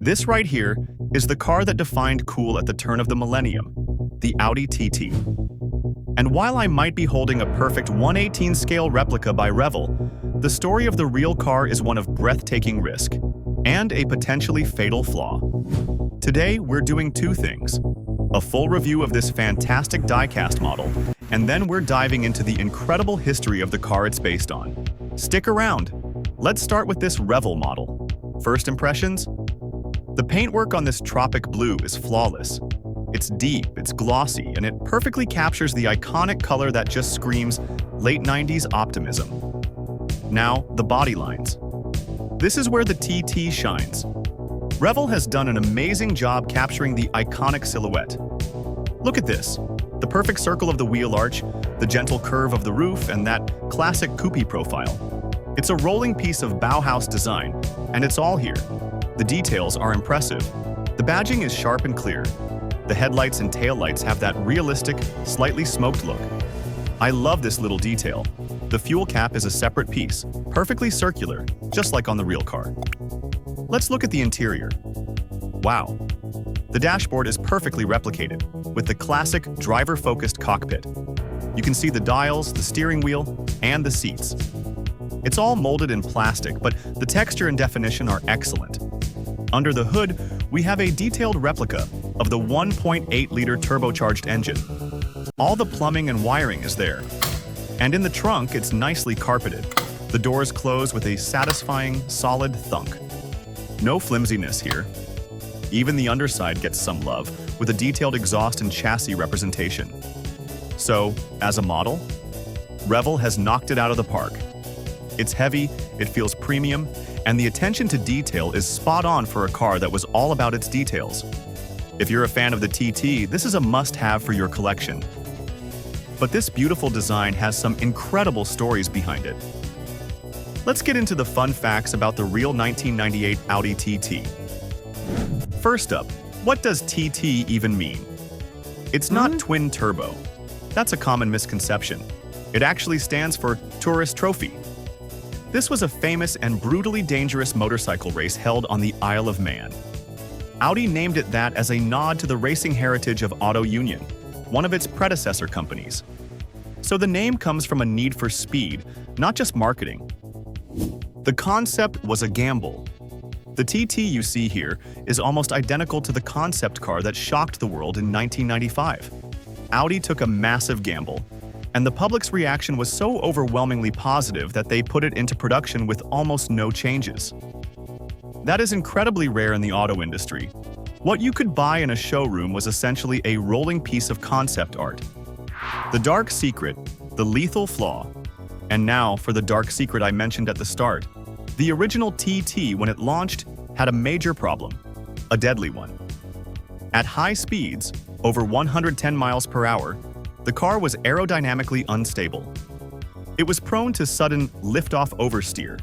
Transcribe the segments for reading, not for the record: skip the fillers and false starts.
This right here is the car that defined cool at the turn of the millennium, the Audi TT. And while I might be holding a perfect 1/18 scale replica by Revell, the story of the real car is one of breathtaking risk and a potentially fatal flaw. Today, we're doing two things: a full review of this fantastic diecast model, and then we're diving into the incredible history of the car it's based on. Stick around. Let's start with this Revell model. First impressions? The paintwork on this Tropic Blue is flawless. It's deep, it's glossy, and it perfectly captures the iconic color that just screams late 90s optimism. Now, the body lines. This is where the TT shines. Revell has done an amazing job capturing the iconic silhouette. Look at this. The perfect circle of the wheel arch, the gentle curve of the roof, and that classic coupe profile. It's a rolling piece of Bauhaus design, and it's all here. The details are impressive. The badging is sharp and clear. The headlights and taillights have that realistic, slightly smoked look. I love this little detail. The fuel cap is a separate piece, perfectly circular, just like on the real car. Let's look at the interior. Wow. The dashboard is perfectly replicated, with the classic driver-focused cockpit. You can see the dials, the steering wheel, and the seats. It's all molded in plastic, but the texture and definition are excellent. Under the hood, we have a detailed replica of the 1.8-liter turbocharged engine. All the plumbing and wiring is there. And in the trunk, it's nicely carpeted. The doors close with a satisfying, solid thunk. No flimsiness here. Even the underside gets some love, with a detailed exhaust and chassis representation. So, as a model, Revell has knocked it out of the park. It's heavy, it feels premium, and the attention to detail is spot on for a car that was all about its details. If you're a fan of the TT, this is a must-have for your collection. But this beautiful design has some incredible stories behind it. Let's get into the fun facts about the real 1998 Audi TT. First up, what does TT even mean? It's not twin turbo. That's a common misconception. It actually stands for Tourist Trophy. This was a famous and brutally dangerous motorcycle race held on the Isle of Man. Audi named it that as a nod to the racing heritage of Auto Union, one of its predecessor companies. So the name comes from a need for speed, not just marketing. The concept was a gamble. The TT you see here is almost identical to the concept car that shocked the world in 1995. Audi took a massive gamble, and the public's reaction was so overwhelmingly positive that they put it into production with almost no changes. That is incredibly rare in the auto industry. What you could buy in a showroom was essentially a rolling piece of concept art. The dark secret, the lethal flaw. And now for the dark secret I mentioned at the start. The original TT, when it launched, had a major problem, a deadly one. At high speeds, over 110 miles per hour, the car was aerodynamically unstable. It was prone to sudden lift-off oversteer,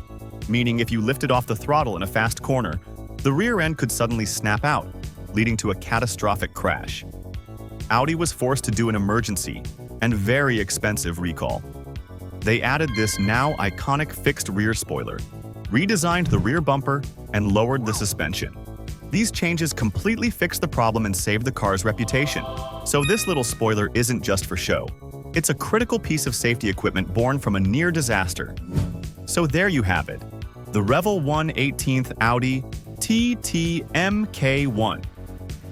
meaning if you lifted off the throttle in a fast corner, the rear end could suddenly snap out, leading to a catastrophic crash. Audi was forced to do an emergency and very expensive recall. They added this now iconic fixed rear spoiler, redesigned the rear bumper, and lowered the suspension. These changes completely fixed the problem and saved the car's reputation. So this little spoiler isn't just for show. It's a critical piece of safety equipment born from a near disaster. So there you have it, the Revell 1/18 Audi TT Mk1,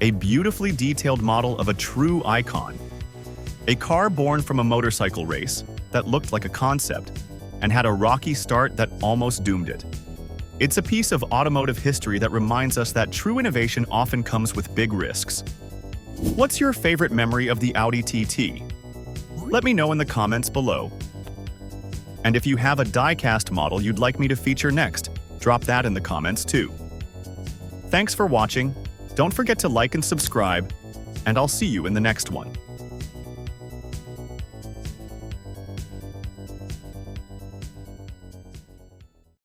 a beautifully detailed model of a true icon. A car born from a motorcycle race that looked like a concept and had a rocky start that almost doomed it. It's a piece of automotive history that reminds us that true innovation often comes with big risks. What's your favorite memory of the Audi TT? Let me know in the comments below. And if you have a diecast model you'd like me to feature next, drop that in the comments too. Thanks for watching. Don't forget to like and subscribe, and I'll see you in the next one.